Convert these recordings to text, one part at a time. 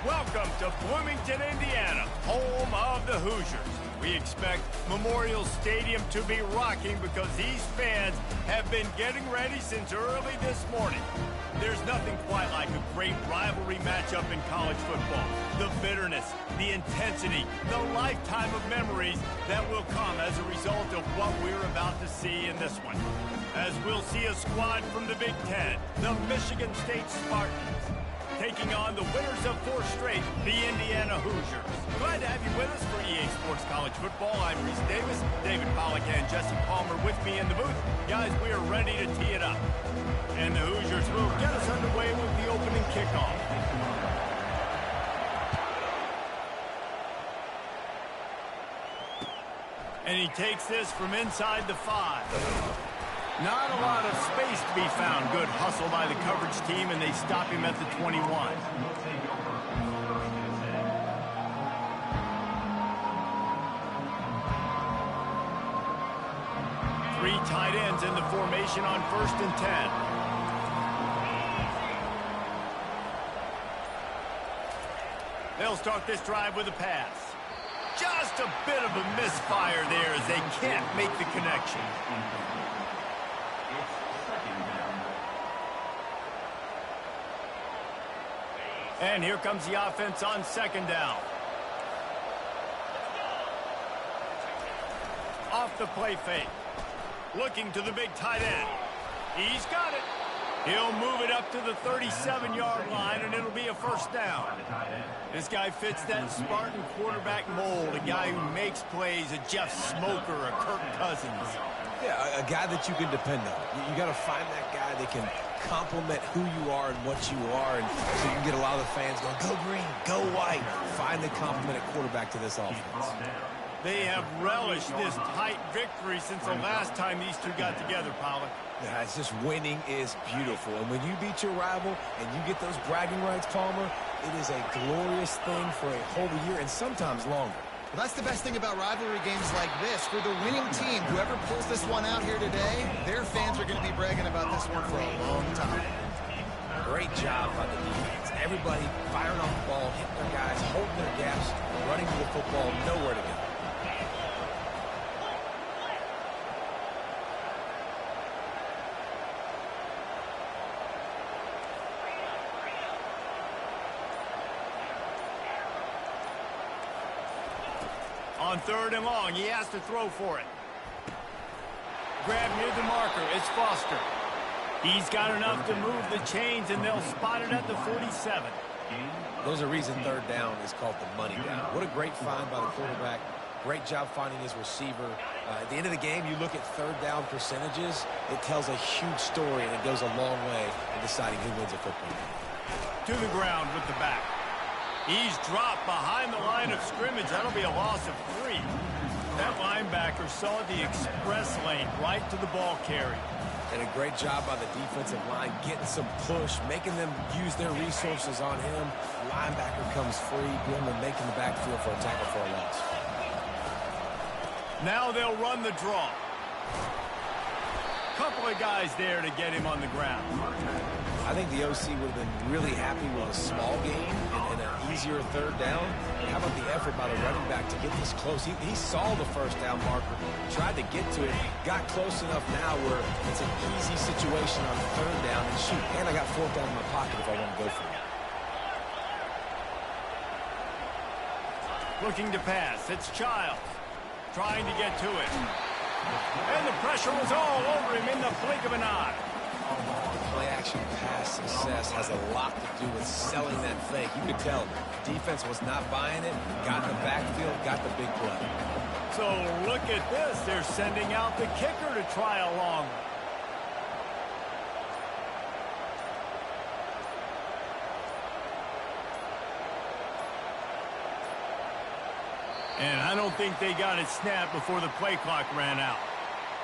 Welcome to Bloomington, Indiana, home of the Hoosiers. We expect Memorial Stadium to be rocking because these fans have been getting ready since early this morning. There's nothing quite like a great rivalry matchup in college football. The bitterness, the intensity, the lifetime of memories that will come as a result of what we're about to see in this one. As we'll see a squad from the Big Ten, the Michigan State Spartans, taking on the winners of 4 straight, the Indiana Hoosiers. Glad to have you with us for EA Sports College Football. I'm Reese Davis, David Pollack, and Jesse Palmer with me in the booth. Guys, we are ready to tee it up. And the Hoosiers will get us underway with the opening kickoff. And he takes this from inside the 5. Not a lot of space to be found. Good hustle by the coverage team, and they stop him at the 21. 3 tight ends in the formation on 1st and 10. They'll start this drive with a pass. Just a bit of a misfire there as they can't make the connection. And here comes the offense on 2nd down. Off the play fake. Looking to the big tight end. He's got it. He'll move it up to the 37-yard line, and it'll be a 1st down. This guy fits that Spartan quarterback mold, a guy who makes plays, a Jeff Smoker, a Kirk Cousins. Yeah, a guy that you can depend on. You got to find that guy that can complement who you are and what you are, and so you can get a lot of the fans going, go green, go white. Find the complemented quarterback to this offense. They have relished this tight victory since the last time these two got together, Pollack. Yeah, it's just winning is beautiful. And when you beat your rival and you get those bragging rights, Palmer, it is a glorious thing for a whole year and sometimes longer. Well, that's the best thing about rivalry games like this. For the winning team, whoever pulls this one out here today, their fans are going to be bragging about this one for a long time. Great job by the defense. Everybody firing off the ball, hitting their guys, holding their gaps, running to the football, nowhere to go. On 3rd and long, he has to throw for it. Grab near the marker, it's Foster. He's got enough to move the chains, and they'll spot it at the 47. There's a reason 3rd down is called the money down. What a great find by the quarterback. Great job finding his receiver. At the end of the game, you look at 3rd down percentages. It tells a huge story, and it goes a long way in deciding who wins a football game. To the ground with the back. He's dropped behind the line of scrimmage. That'll be a loss of 3. That linebacker saw the express lane right to the ball carrier. And a great job by the defensive line, getting some push, making them use their resources on him. Linebacker comes free, going and making the backfield for a tackle for a loss. Now they'll run the draw. Couple of guys there to get him on the ground. I think the OC would have been really happy with a small gain and an easier 3rd down. How about the effort by the running back to get this close? He saw the 1st down marker, tried to get to it, got close enough now where it's an easy situation on 3rd down. And shoot, and I got 4th down in my pocket if I want to go for it. Looking to pass, it's Childs. Trying to get to it. And the pressure was all over him in the blink of an eye. Play-action pass success has a lot to do with selling that fake. You could tell defense was not buying it, got in the backfield, got the big play. So look at this. They're sending out the kicker to try a long one. And I don't think they got it snapped before the play clock ran out.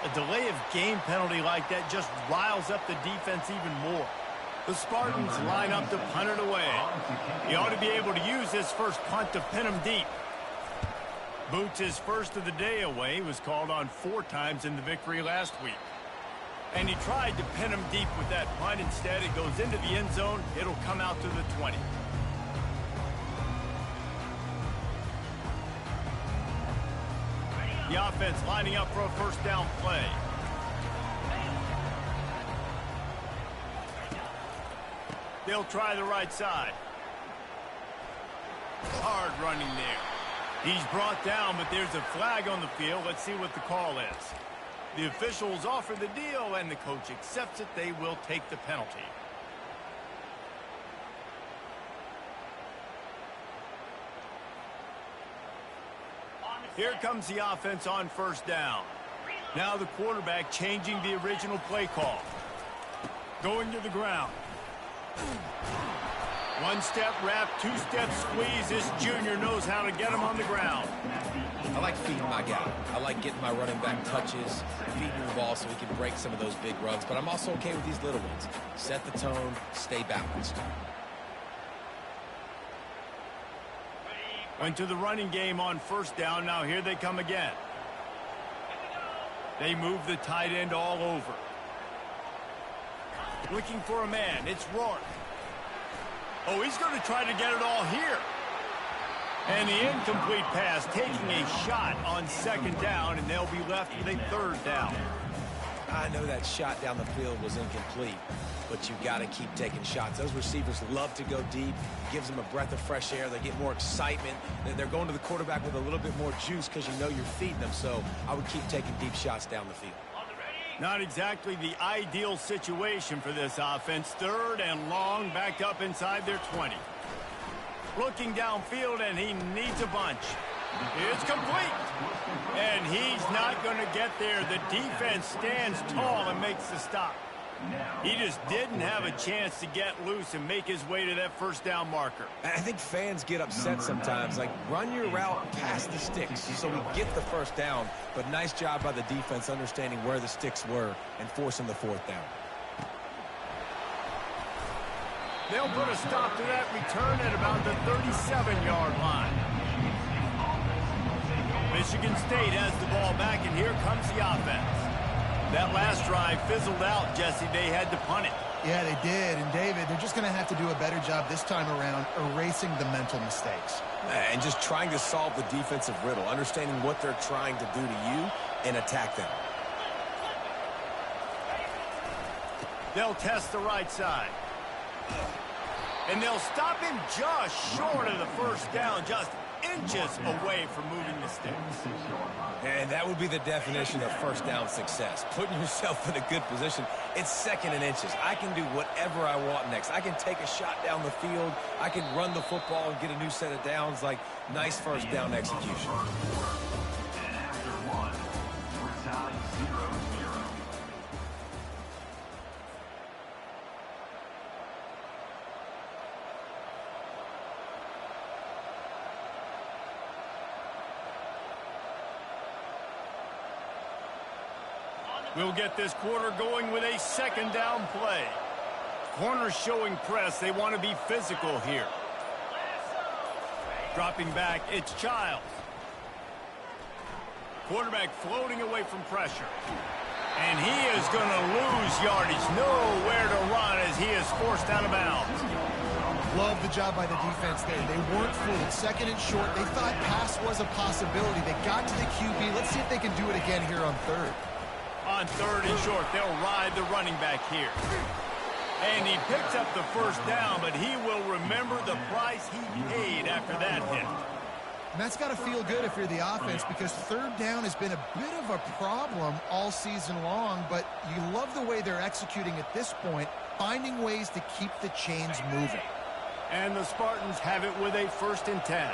A delay of game penalty like that just riles up the defense even more. The Spartans line up to punt it away. He ought to be able to use this first punt to pin him deep. Boots his first of the day away. He was called on 4 times in the victory last week. And he tried to pin him deep with that punt. Instead, it goes into the end zone. It'll come out to the 20. The offense lining up for a first down play. They'll try the right side. Hard running there. He's brought down, but there's a flag on the field. Let's see what the call is. The officials offer the deal, and the coach accepts it. They will take the penalty. Here comes the offense on first down. Now the quarterback changing the original play call. Going to the ground. One-step wrap, two-step squeeze. This junior knows how to get him on the ground. I like feeding my guy. I like getting my running back touches, feeding the ball so he can break some of those big runs. But I'm also okay with these little ones. Set the tone, stay balanced. Went to the running game on first down. Now here they come again. They move the tight end all over. Looking for a man. It's Rourke. Oh, he's going to try to get it all here. And the incomplete pass taking a shot on second down, and they'll be left with a third down. I know that shot down the field was incomplete, but you got to keep taking shots. Those receivers love to go deep. It gives them a breath of fresh air. They get more excitement. They're going to the quarterback with a little bit more juice because you know you're feeding them. So I would keep taking deep shots down the field. Not exactly the ideal situation for this offense. Third and long, backed up inside their 20. Looking downfield, and he needs a bunch. It's complete. And he's not going to get there. The defense stands tall and makes the stop. He just didn't have a chance to get loose and make his way to that first down marker. I think fans get upset sometimes. Like, run your route past the sticks so we get the first down. But nice job by the defense understanding where the sticks were and forcing the fourth down. They'll put a stop to that return at about the 37-yard line. Michigan State has the ball back, and here comes the offense. That last drive fizzled out, Jesse. They had to punt it. Yeah, they did. And, David, they're just going to have to do a better job this time around erasing the mental mistakes. And just trying to solve the defensive riddle, understanding what they're trying to do to you and attack them. They'll test the right side. And they'll stop him just short of the first down, just inches away from moving the sticks. And that would be the definition of first down success. Putting yourself in a good position. It's second and inches. I can do whatever I want next. I can take a shot down the field. I can run the football and get a new set of downs. Like, nice first down execution. And after one, we're tied 0-0. We'll get this quarter going with a second down play. Corners showing press. They want to be physical here. Dropping back, it's Childs. Quarterback floating away from pressure. And he is going to lose yardage. Nowhere to run as he is forced out of bounds. Love the job by the defense there. They weren't fooled. Second and short. They thought pass was a possibility. They got to the QB. Let's see if they can do it again here on third. On third and short, they'll ride the running back here. And he picks up the first down, but he will remember the price he paid after that hit. And that's got to feel good if you're the offense, because third down has been a bit of a problem all season long, but you love the way they're executing at this point, finding ways to keep the chains moving. And the Spartans have it with a 1st and 10.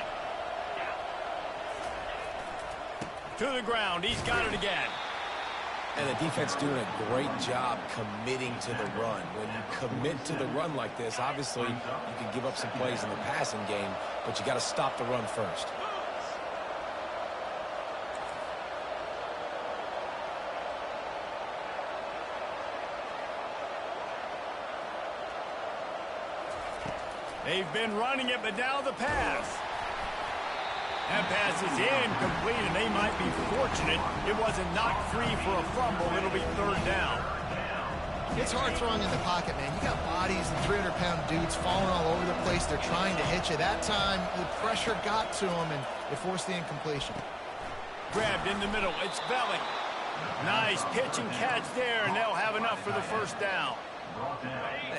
To the ground, he's got it again. And the defense doing a great job committing to the run. When you commit to the run like this, obviously you can give up some plays in the passing game, but you got to stop the run first. They've been running it, but now the pass. That pass is incomplete, and they might be fortunate it wasn't knocked free for a fumble. It'll be third down. It's hard throwing in the pocket, man. You got bodies and 300-pound dudes falling all over the place. They're trying to hit you. That time, the pressure got to them, and it forced the incompletion. Grabbed in the middle. It's Belling. Nice pitch and catch there, and they'll have enough for the first down.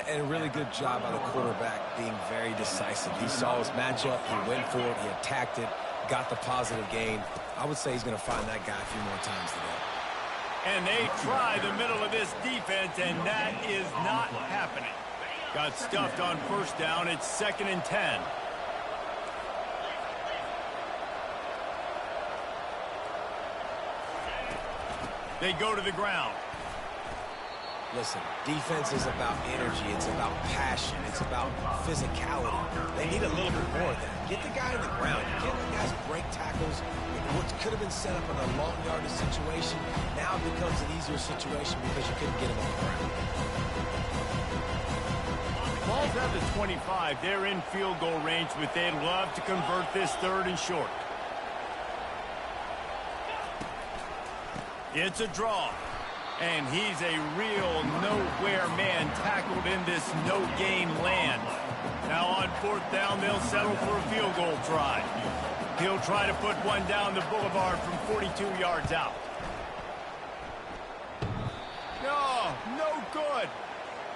And a really good job by the quarterback being very decisive. He saw his matchup, he went for it, he attacked it, got the positive gain. I would say he's going to find that guy a few more times today. And they try the middle of this defense, and that is not happening. Got stuffed on first down. It's 2nd and 10. They go to the ground. Listen, defense is about energy. It's about passion. It's about physicality. They need a little bit more of that. Get the guy in the ground. You can't let guys break tackles. What could have been set up in a long yardage situation now becomes an easier situation because you couldn't get him on the ground. Ball's at the 25. They're in field goal range, but they'd love to convert this 3rd and short. It's a draw. And he's a real nowhere man tackled in this no-gain land. Now on 4th down, they'll settle for a field goal try. He'll try to put one down the boulevard from 42 yards out. No good.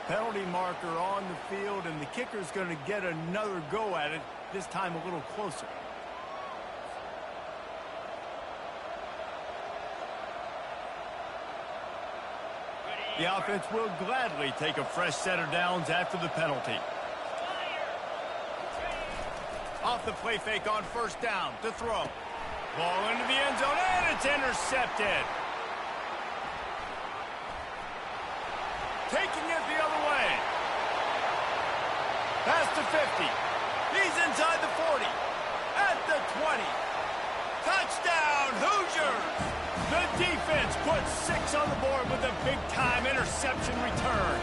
Penalty marker on the field, and the kicker's going to get another go at it, this time a little closer. The offense will gladly take a fresh set of downs after the penalty. Off the play fake on 1st down to throw. Ball into the end zone, and it's intercepted. Taking it the other way. Past the 50. He's inside the 40. At the 20. Touchdown, Hoosiers! The defense puts 6 on the board with a big-time interception return.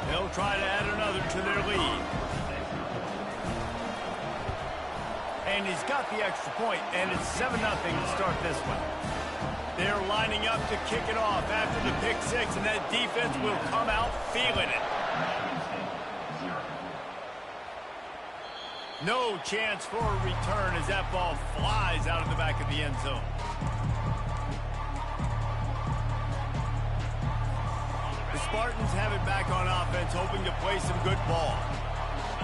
They'll try to add another to their lead. And he's got the extra point, and it's 7-0 to start this one. They're lining up to kick it off after the pick 6, and that defense will come out feeling it. No chance for a return as that ball flies out of the back of the end zone. The Spartans have it back on offense, hoping to play some good ball.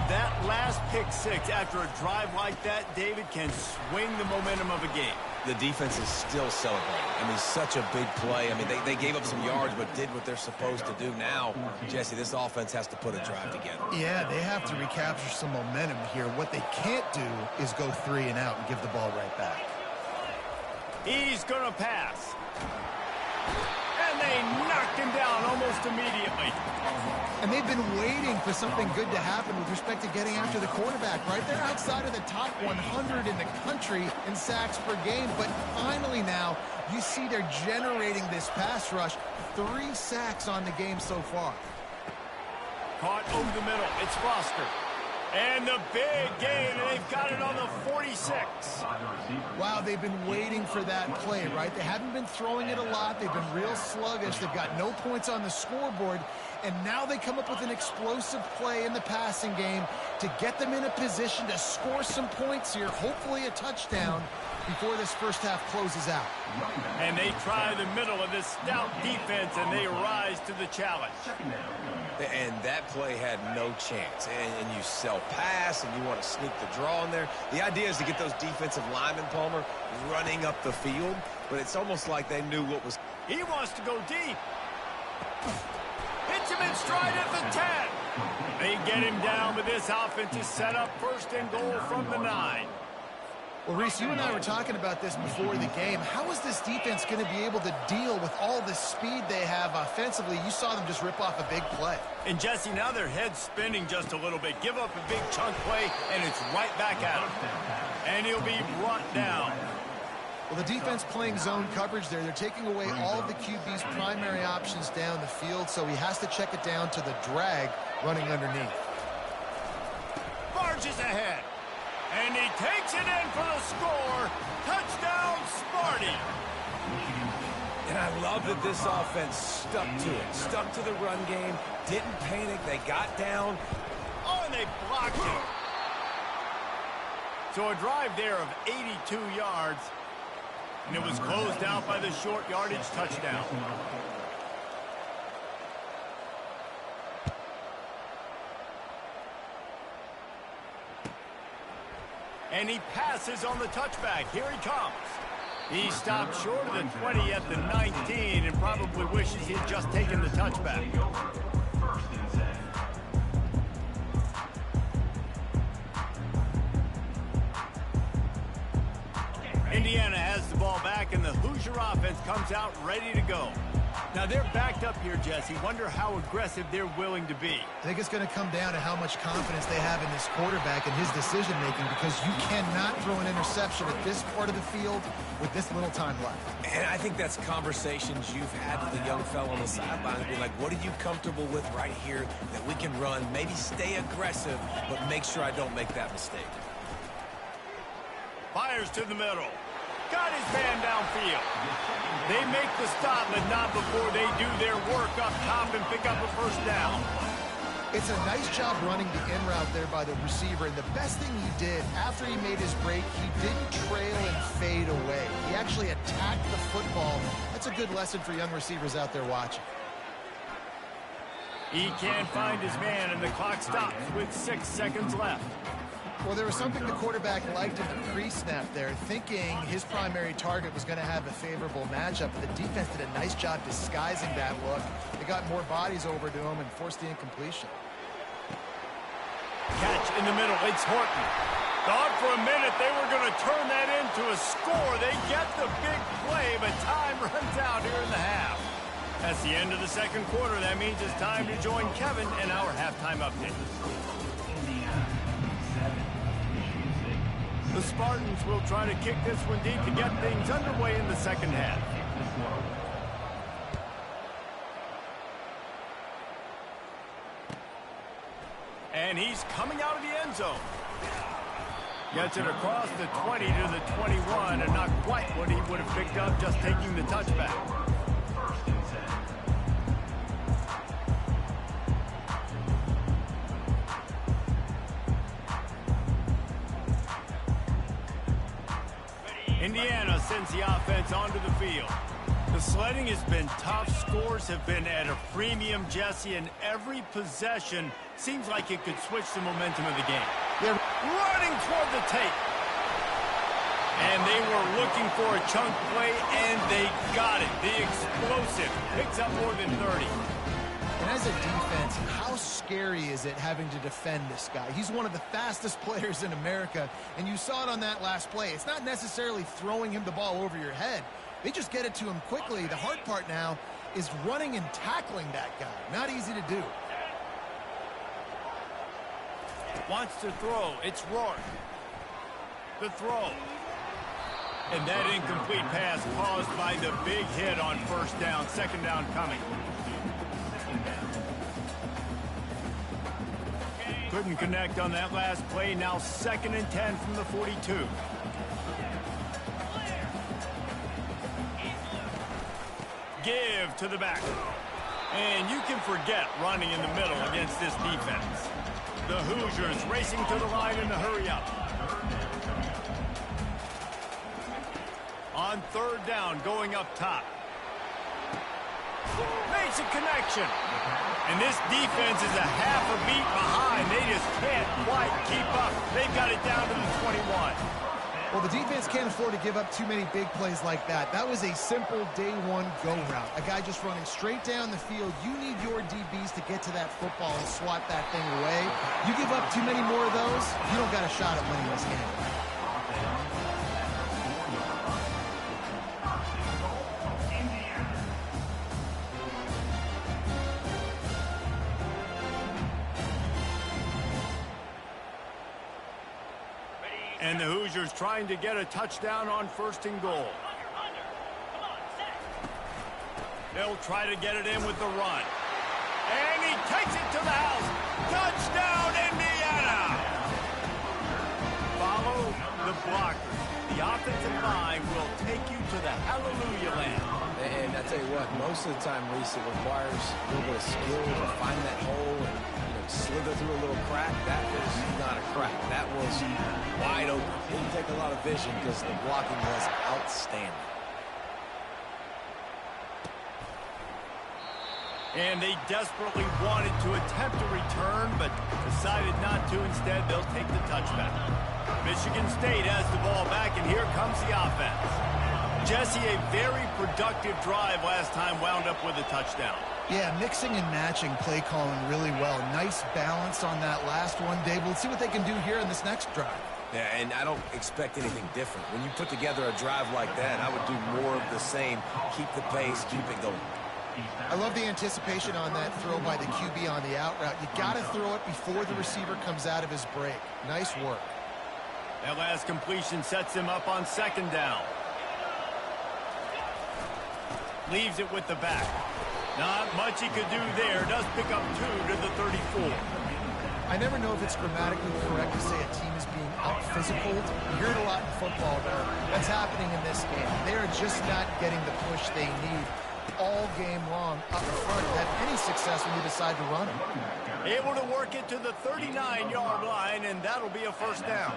That last pick 6 after a drive like that, David, can swing the momentum of a game. The defense is still celebrating. I mean, such a big play. I mean, they gave up some yards but did what they're supposed to do. Now, Jesse, this offense has to put a drive together. Yeah, they have to recapture some momentum here. What they can't do is go 3 and out and give the ball right back. He's going to pass. And they knocked him down almost immediately. And they've been waiting for something good to happen with respect to getting after the quarterback, right? They're outside of the top 100 in the country in sacks per game. But finally now, you see they're generating this pass rush. 3 sacks on the game so far. Caught over the middle. It's Foster. And the big gain, and they've got it on the 46. Wow, they've been waiting for that play, right? They haven't been throwing it a lot. They've been real sluggish. They've got no points on the scoreboard. And now they come up with an explosive play in the passing game to get them in a position to score some points here, hopefully a touchdown, before this first half closes out. And they try the middle of this stout defense, and they rise to the challenge. And that play had no chance. And you sell pass, and you want to sneak the draw in there. The idea is to get those defensive linemen, Palmer, running up the field. But it's almost like they knew what was... He wants to go deep. Hits him in stride at the 10. They get him down, but this offense is set up 1st and goal from the 9. Well, Reese, you and I were talking about this before the game. How is this defense going to be able to deal with all the speed they have offensively? You saw them just rip off a big play. And, Jesse, now their head's spinning just a little bit. Give up a big chunk play, and it's right back at him. And he'll be brought down. Well, the defense playing zone coverage there. They're taking away all of the QB's primary options down the field, so he has to check it down to the drag running underneath. Barges ahead. And he takes it in for the score. Touchdown, Sparty. And I love that this offense stuck to it. Stuck to the run game. Didn't panic. They got down. Oh, and they blocked him. So a drive there of 82 yards, and it was closed out by the short yardage touchdown. And he passes on the touchback. Here he comes. He stopped short of the 20 at the 19 and probably wishes he had just taken the touchback. Indiana has the ball back, and the Hoosier offense comes out ready to go. Now, they're backed up here, Jesse. Wonder how aggressive they're willing to be. I think it's going to come down to how much confidence they have in this quarterback and his decision-making, because you cannot throw an interception at this part of the field with this little time left. And I think that's conversations you've had with the young fellow on the sidelines. Be like, what are you comfortable with right here that we can run? Maybe stay aggressive, but make sure I don't make that mistake. Fires to the middle. Got his man downfield. They make the stop, but not before they do their work up top and pick up a first down. It's a nice job running the in route there by the receiver, and the best thing he did after he made his break, he didn't trail and fade away. He actually attacked the football. That's a good lesson for young receivers out there watching. He can't find his man, and the clock stops with 6 seconds left. Well, there was something the quarterback liked in the pre-snap there, thinking his primary target was going to have a favorable matchup. But the defense did a nice job disguising that look. They got more bodies over to him and forced the incompletion. Catch in the middle. It's Horton. Thought for a minute they were going to turn that into a score. They get the big play, but time runs out here in the half. That's the end of the second quarter. That means it's time to join Kevin in our halftime update. The Spartans will try to kick this one deep to get things underway in the second half. And he's coming out of the end zone. Gets it across the 20 to the 21, and not quite what he would have picked up just taking the touchback. Indiana sends the offense onto the field. The sledding has been tough. Scores have been at a premium, Jesse, and every possession seems like it could switch the momentum of the game. They're running toward the tape. And they were looking for a chunk play, and they got it. The explosive picks up more than 30. And as a defense, how scary is it having to defend this guy? He's one of the fastest players in America, and you saw it on that last play. It's not necessarily throwing him the ball over your head. They just get it to him quickly. The hard part now is running and tackling that guy. Not easy to do. Wants to throw. It's Rourke. The throw. And that incomplete pass caused by the big hit on first down. Second down coming. Couldn't connect on that last play. Now 2nd and 10 from the 42. Give to the back. And you can forget running in the middle against this defense. The Hoosiers racing to the line in the hurry up. On 3rd down, going up top. Makes a connection. And this defense is a half a beat behind. They just can't quite keep up. They've got it down to the 21. Well, the defense can't afford to give up too many big plays like that. That was a simple day one go route. A guy just running straight down the field. You need your DBs to get to that football and swat that thing away. You give up too many more of those, you don't got a shot at winning this game. And the Hoosiers trying to get a touchdown on 1st and goal. They'll try to get it in with the run. And he takes it to the house. Touchdown, Indiana! Follow the blockers. The offensive line will take you to the hallelujah land. And I tell you what, most of the time, Reese, it requires a little bit of skill to find that hole and slither through a little crack. That was not a crack. That was wide open. Didn't take a lot of vision because the blocking was outstanding. And they desperately wanted to attempt a return, but decided not to. Instead, they'll take the touchback. Michigan State has the ball back, and here comes the offense. Jesse, a very productive drive last time, wound up with a touchdown. Yeah, mixing and matching play calling really well. Nice balance on that last one, Dave. Let's see what they can do here in this next drive. Yeah, and I don't expect anything different. When you put together a drive like that, I would do more of the same. Keep the pace, keep it going. I love the anticipation on that throw by the QB on the out route. You got to throw it before the receiver comes out of his break. Nice work. That last completion sets him up on second down. Leaves it with the back. Not much he could do there. Does pick up 2 to the 34. I never know if it's grammatically correct to say a team is being out-physical. You hear it a lot in football, though. That's happening in this game. They are just not getting the push they need all game long up front. Have any success when you decide to run it. Able to work it to the 39-yard line, and that'll be a first down.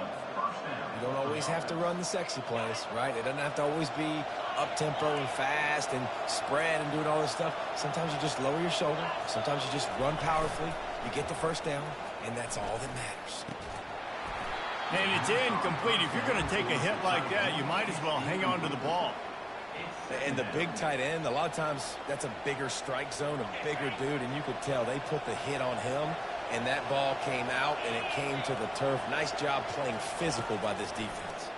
You don't always have to run the sexy plays, right? It doesn't have to always be up-tempo and fast and spread and doing all this stuff. Sometimes you just lower your shoulder. Sometimes you just run powerfully. You get the first down, and that's all that matters. And it's incomplete. If you're going to take a hit like that, you might as well hang on to the ball. And the big tight end, a lot of times that's a bigger strike zone, a bigger dude, and you could tell they put the hit on him, and that ball came out, and it came to the turf. Nice job playing physical by this defense.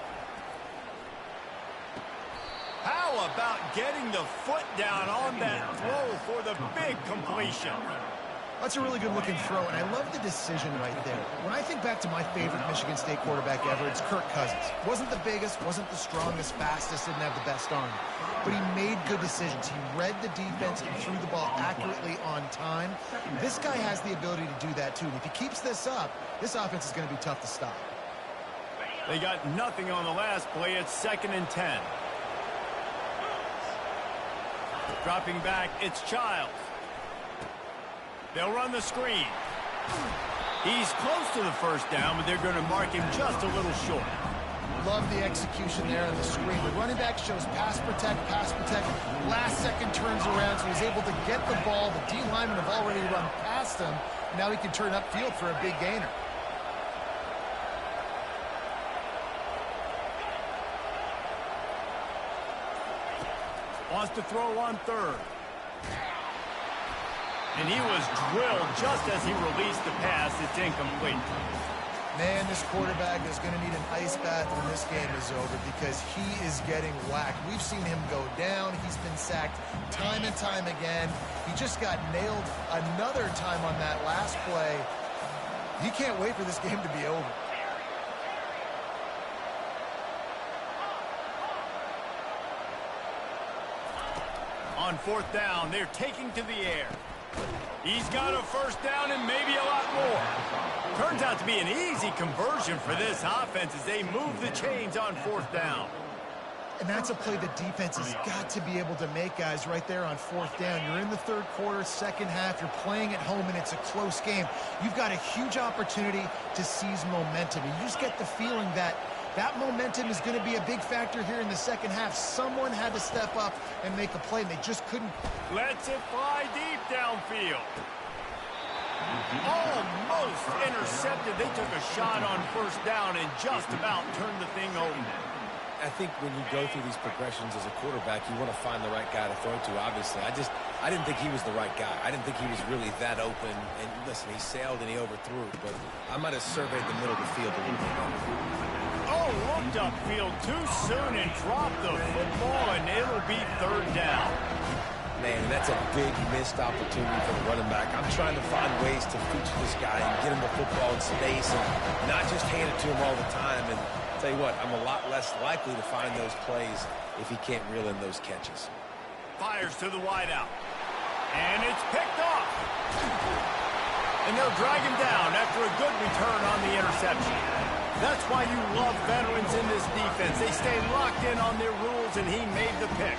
How about getting the foot down on that throw for the big completion? That's a really good-looking throw, and I love the decision right there. When I think back to my favorite Michigan State quarterback ever, it's Kirk Cousins. Wasn't the biggest, wasn't the strongest, fastest, didn't have the best arm. But he made good decisions. He read the defense and threw the ball accurately on time. This guy has the ability to do that, too. And if he keeps this up, this offense is going to be tough to stop. They got nothing on the last play. It's 2nd and 10. Dropping back, it's Childs. They'll run the screen. He's close to the first down, but they're going to mark him just a little short. Love the execution there on the screen. The running back shows pass protect. Last second turns around, so he's able to get the ball. The D linemen have already run past him. Now he can turn upfield for a big gainer. Wants to throw on third. And he was drilled just as he released the pass. It's incomplete. Man, this quarterback is going to need an ice bath when this game is over because he is getting whacked. We've seen him go down. He's been sacked time and time again. He just got nailed another time on that last play. He can't wait for this game to be over. On 4th down, they're taking to the air. He's got a first down and maybe a lot more. Turns out to be an easy conversion for this offense as they move the chains on 4th down. And that's a play the defense has got to be able to make, guys, right there on 4th down. You're in the 3rd quarter, second half. You're playing at home, and it's a close game. You've got a huge opportunity to seize momentum. And you just get the feeling that that momentum is going to be a big factor here in the second half. Someone had to step up and make a play, and they just couldn't. Lets it fly deep downfield. Almost intercepted. They took a shot on 1st down and just about turned the thing over. I think when you go through these progressions as a quarterback, you want to find the right guy to throw to, obviously. I didn't think he was the right guy. I didn't think he was really that open. And listen, he sailed and he overthrew, but I might have surveyed the middle of the field a little bit better. Oh, looked upfield too soon and dropped the football, and it'll be 3rd down. Man, that's a big missed opportunity for the running back. I'm trying to find ways to feature this guy and get him the football in space and not just hand it to him all the time. And I'll tell you what, I'm a lot less likely to find those plays if he can't reel in those catches. Fires to the wideout. And it's picked off. And they'll drag him down after a good return on the interception. That's why you love veterans in this defense. They stay locked in on their rules, and he made the pick.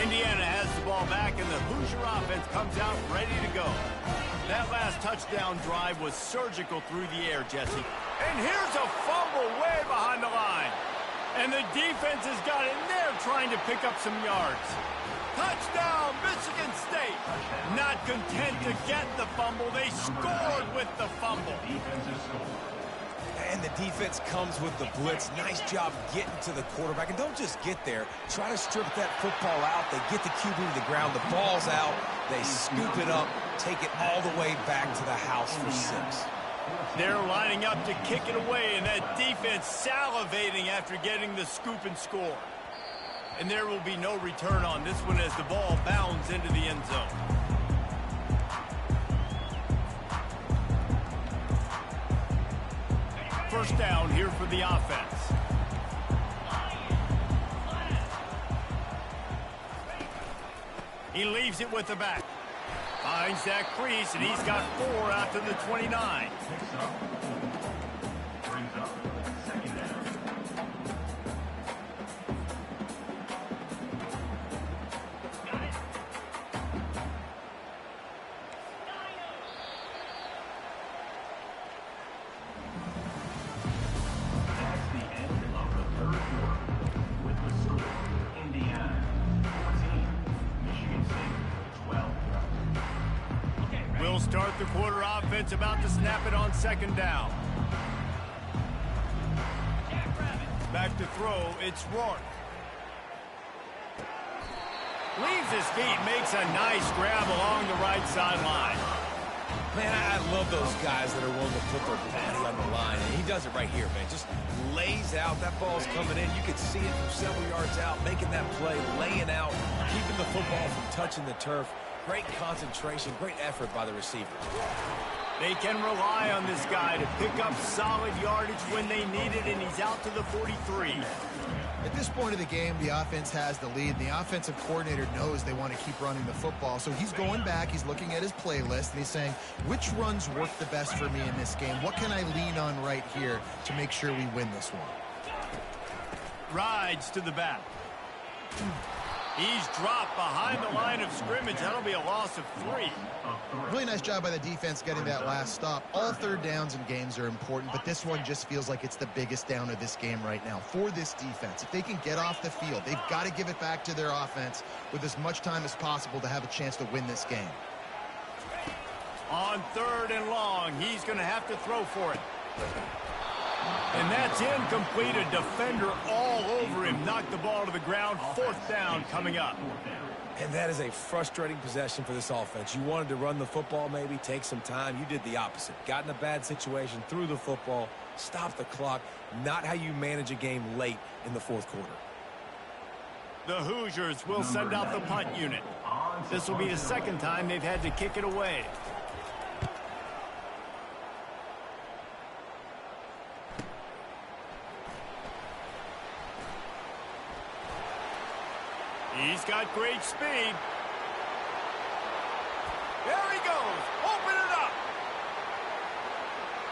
Indiana has the ball back, and the Hoosier offense comes out ready to go. That last touchdown drive was surgical through the air, Jesse. And here's a fumble way behind the line. And the defense has got in there trying to pick up some yards. Touchdown, Michigan State. Not content to get the fumble, they scored with the fumble. And the defense comes with the blitz. Nice job getting to the quarterback. And don't just get there. Try to strip that football out. They get the QB to the ground. The ball's out. They scoop it up, take it all the way back to the house for 6. They're lining up to kick it away, and that defense salivating after getting the scoop and score. And there will be no return on this one as the ball bounds into the end zone. First down here for the offense. He leaves it with the back. Finds that crease, and he's got 4 out to the 29. Brings up second down. That's the end of the third quarter. With the score, Indiana 14, Michigan State 12. We'll start the quarter offense, about to snap it on second down. Back to throw, it's Rourke. Leaves his feet, makes a nice grab along the right sideline. Man, I love those guys that are willing to put their body on the line. And he does it right here, man. Just lays out. That ball's coming in. You can see it from several yards out, making that play, laying out, keeping the football from touching the turf. Great concentration, great effort by the receiver. They can rely on this guy to pick up solid yardage when they need it, and he's out to the 43. At this point of the game, the offense has the lead. The offensive coordinator knows they want to keep running the football. So he's going back, he's looking at his playlist, and he's saying, which runs work the best for me in this game? What can I lean on right here to make sure we win this one? Rides to the back. He's dropped behind the line of scrimmage. That'll be a loss of 3. Really nice job by the defense getting that last stop. All third downs in games are important, but this one just feels like it's the biggest down of this game right now for this defense. If they can get off the field, they've got to give it back to their offense with as much time as possible to have a chance to win this game. On 3rd and long, he's going to have to throw for it. And that's incomplete. A defender all over him. Knocked the ball to the ground. 4th down coming up. And that is a frustrating possession for this offense. You wanted to run the football, maybe take some time. You did the opposite. Got in a bad situation, threw the football, stopped the clock. Not how you manage a game late in the 4th quarter. The Hoosiers will send out the punt unit. This will be the 2nd time they've had to kick it away. He's got great speed. There he goes. Open it up.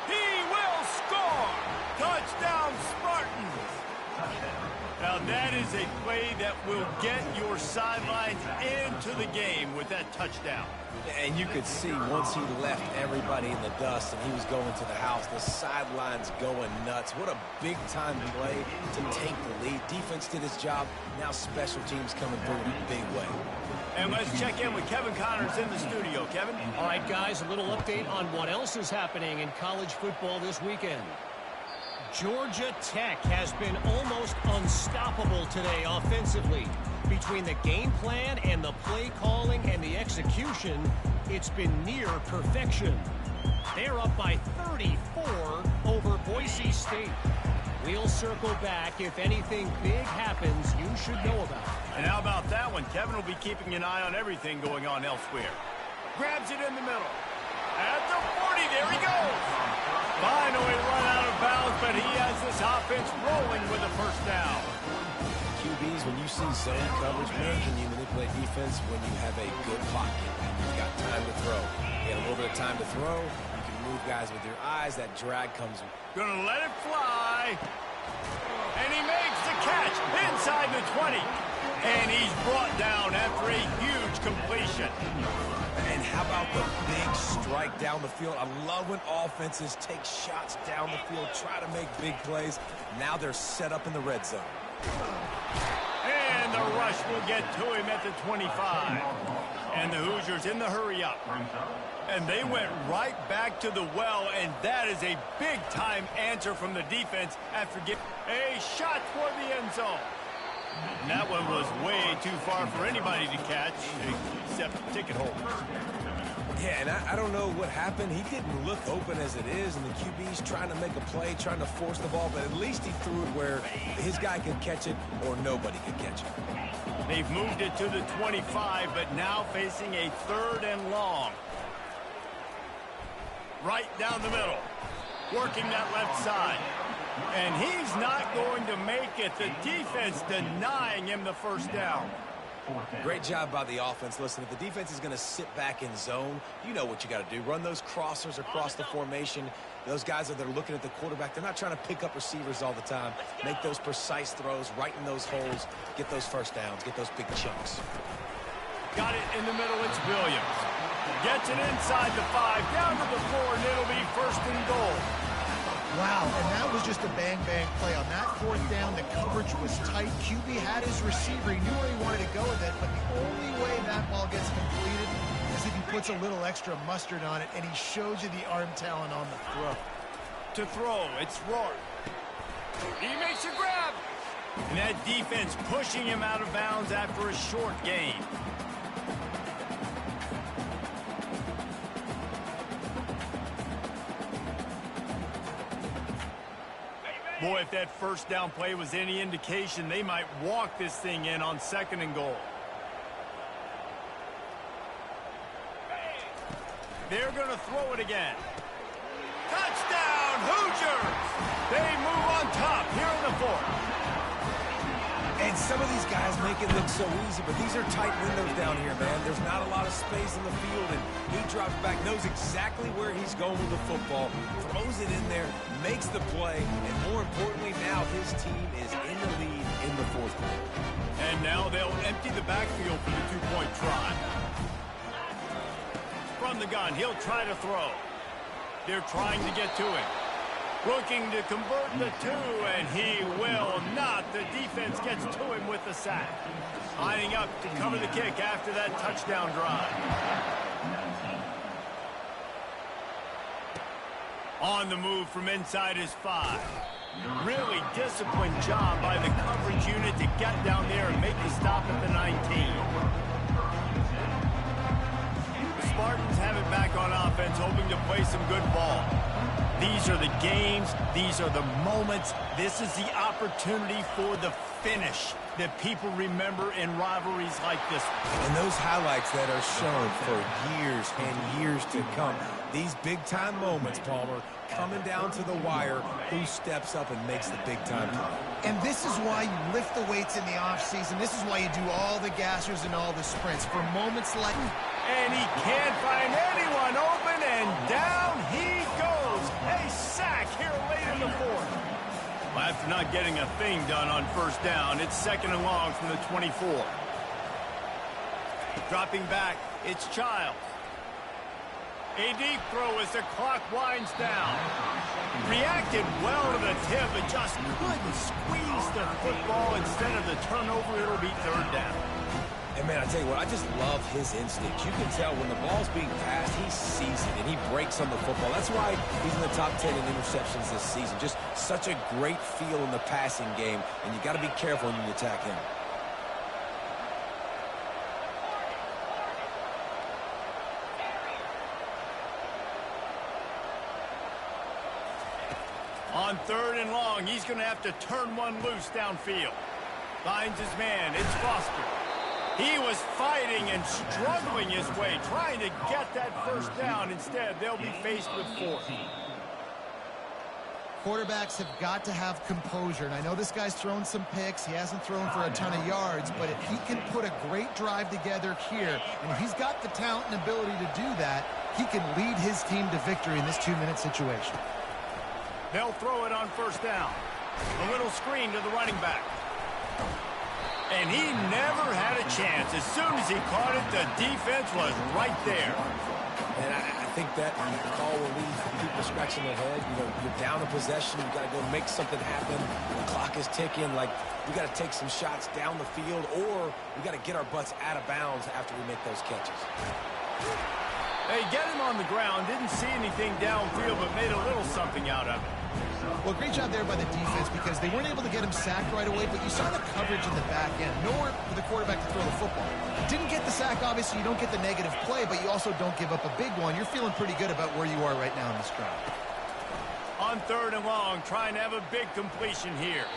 He will score. Touchdown, Spartans. Now that is a play that will get your sidelines into the game with that touchdown. And you could see once he left everybody in the dust and he was going to the house, the sidelines going nuts. What a big-time play to take the lead. Defense did his job. Now special teams coming through in a big way. And let's check in with Kevin Connors in the studio. Kevin? All right, guys, a little update on what else is happening in college football this weekend. Georgia Tech has been almost unstoppable today offensively. Between the game plan and the play calling and the execution, it's been near perfection. They're up by 34 over Boise State. We'll circle back. If anything big happens, you should know about it. And how about that one? Kevin will be keeping an eye on everything going on elsewhere. Grabs it in the middle. At the 40, there he goes. Finally run out of bounds, but he has this offense rolling with a 1st down. QBs, when you see zone coverage, man, can you manipulate defense when you have a good pocket and you've got time to throw? You got a little bit of time to throw. You can move guys with your eyes. That drag comes. Gonna let it fly. And he makes the catch inside the 20. And he's brought down after a huge completion. And how about the big strike down the field? I love when offenses take shots down the field, try to make big plays. Now they're set up in the red zone. And the rush will get to him at the 25. And the Hoosiers in the hurry-up. And they went right back to the well, and that is a big-time answer from the defense after getting a shot toward the end zone. And that one was way too far for anybody to catch, except ticket holders. Yeah, and I don't know what happened. He didn't look open as it is, and the QB's trying to make a play, trying to force the ball, but at least he threw it where his guy could catch it or nobody could catch it. They've moved it to the 25, but now facing a 3rd and long. Right down the middle, working that left side. And he's not going to make it. The defense denying him the first down. Great job by the offense. Listen, if the defense is going to sit back in zone, you know what you got to do. Run those crossers across the formation. Those guys that are looking at the quarterback, they're not trying to pick up receivers all the time. Make those precise throws, right in those holes, get those first downs, get those big chunks. Got it in the middle. It's Williams. Gets it inside the 5, down to the 4, and it'll be 1st and goal. Wow, and that was just a bang-bang play. On that 4th down, the coverage was tight. QB had his receiver. He knew where he wanted to go with it, but the only way that ball gets completed is if he puts a little extra mustard on it, and he shows you the arm talent on the throw. To throw, it's Rourke. He makes a grab. And that defense pushing him out of bounds after a short gain. Boy, if that first down play was any indication, they might walk this thing in on 2nd and goal. They're going to throw it again. Touchdown, Hoosiers! They move on top here in the 4th. And some of these guys make it look so easy, but these are tight windows down here, man. There's not a lot of space in the field, and he drops back, knows exactly where he's going with the football, throws it in there, makes the play, and more importantly, now his team is in the lead in the 4th quarter. And now they'll empty the backfield for the 2-point try. From the gun, he'll try to throw. They're trying to get to him. Looking to convert the 2, and he will not. The defense gets to him with the sack. Lining up to cover the kick after that touchdown drive. On the move from inside his 5. Really disciplined job by the coverage unit to get down there and make the stop at the 19. The Spartans have it back on offense, hoping to play some good ball. These are the games. These are the moments. This is the opportunity for the finish that people remember in rivalries like this one. And those highlights that are shown for years and years to come. These big-time moments, Palmer, coming down to the wire, who steps up and makes the big-time play. And this is why you lift the weights in the offseason. This is why you do all the gassers and all the sprints. For moments like... And he can't find anyone open, and down he goes. A sack here late in the 4th. Well, after not getting a thing done on 1st down, it's 2nd and long from the 24. Dropping back, it's Childs. A deep throw as the clock winds down. Reacted well to the tip, but just couldn't squeeze the football. Instead of the turnover, it'll be 3rd down. And, man, I tell you what, I just love his instincts. You can tell when the ball's being passed, he sees it, and he breaks on the football. That's why he's in the top 10 in interceptions this season. Just such a great feel in the passing game, and you got to be careful when you attack him. On 3rd and long, he's going to have to turn one loose downfield. Finds his man. It's Foster. He was fighting and struggling his way, trying to get that 1st down. Instead, they'll be faced with 4th. Quarterbacks have got to have composure. And I know this guy's thrown some picks. He hasn't thrown for a ton of yards. But if he can put a great drive together here, and if he's got the talent and ability to do that, he can lead his team to victory in this 2-minute situation. They'll throw it on 1st down. A little screen to the running back. And he never had a chance. As soon as he caught it, the defense was right there. And I think that call will leave people scratching their head. You know, you're down a possession. You got to go make something happen. The clock is ticking. Like, we got to take some shots down the field, or we got to get our butts out of bounds after we make those catches. They get him on the ground. Didn't see anything downfield, but made a little something out of it. Well, great job there by the defense because they weren't able to get him sacked right away, but you saw the coverage in the back end. Nowhere for the quarterback to throw the football. Didn't get the sack, obviously. You don't get the negative play, but you also don't give up a big one. You're feeling pretty good about where you are right now in this drive. On 3rd and long, trying to have a big completion here.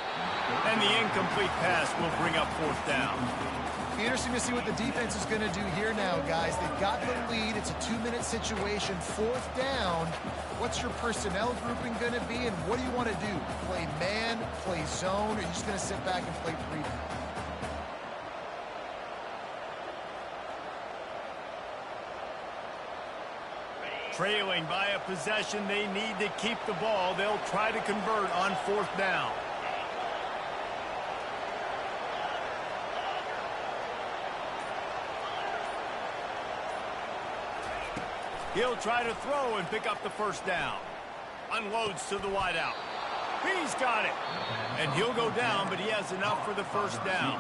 And the incomplete pass will bring up 4th down. Be interesting to see what the defense is going to do here now, guys. They've got the lead. It's a 2-minute situation. 4th down. What's your personnel grouping going to be, and what do you want to do? Play man, play zone, or are you just going to sit back and play preview? Trailing by a possession, they need to keep the ball. They'll try to convert on 4th down. He'll try to throw and pick up the 1st down. Unloads to the wideout. He's got it. And he'll go down, but he has enough for the 1st down.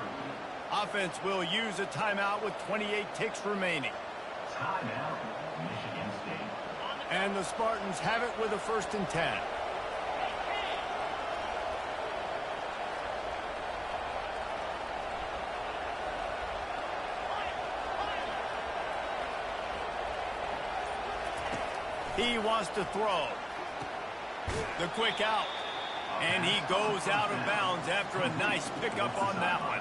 Offense will use a timeout with 28 ticks remaining. Timeout, Michigan State. And the Spartans have it with a 1st and 10. He wants to throw. The quick out. And he goes out of bounds after a nice pickup on that one.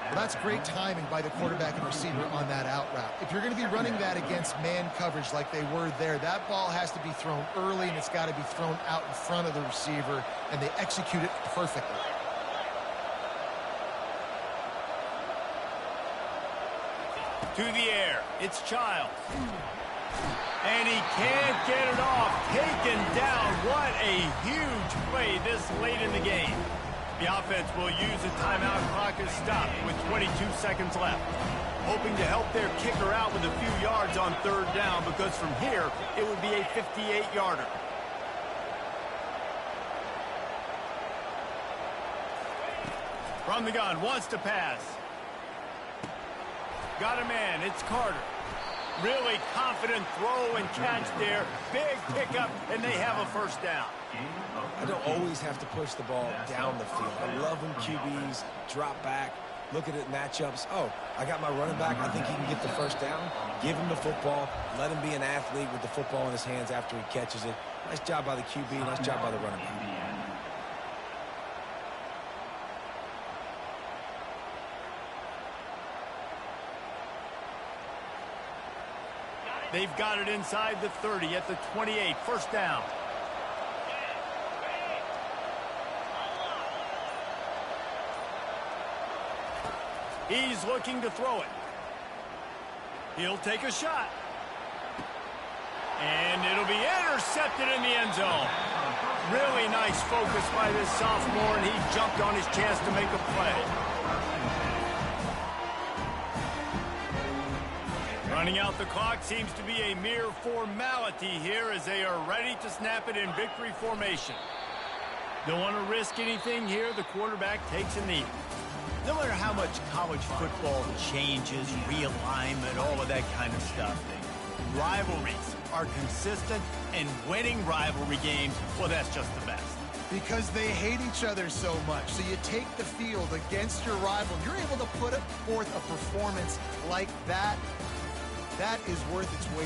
Well, that's great timing by the quarterback and receiver on that out route. If you're going to be running that against man coverage like they were there, that ball has to be thrown early, and it's got to be thrown out in front of the receiver, and they execute it perfectly. To the air. It's Childs. And he can't get it off. Taken down. What a huge play this late in the game. The offense will use a timeout. Clock is stopped with 22 seconds left. Hoping to help their kicker out with a few yards on 3rd down, because from here, it would be a 58-yarder. From the gun, wants to pass. Got a man. It's Carter. Really confident throw and catch there. Big pickup, and they have a 1st down. I don't always have to push the ball down the field. I love when QBs drop back, look at it matchups. Oh, I got my running back. I think he can get the 1st down. Give him the football. Let him be an athlete with the football in his hands after he catches it. Nice job by the QB. Nice job by the running back. They've got it inside the 30 at the 28. 1st down. He's looking to throw it. He'll take a shot. And it'll be intercepted in the end zone. Really nice focus by this sophomore, and he jumped on his chance to make a play. Running out the clock seems to be a mere formality here as they are ready to snap it in victory formation. Don't want to risk anything here. The quarterback takes a knee. No matter how much college football changes, realignment, all of that kind of stuff, rivalries are consistent, and winning rivalry games, well, that's just the best. Because they hate each other so much. So you take the field against your rival. You're able to put forth a performance like that. That is worth its weight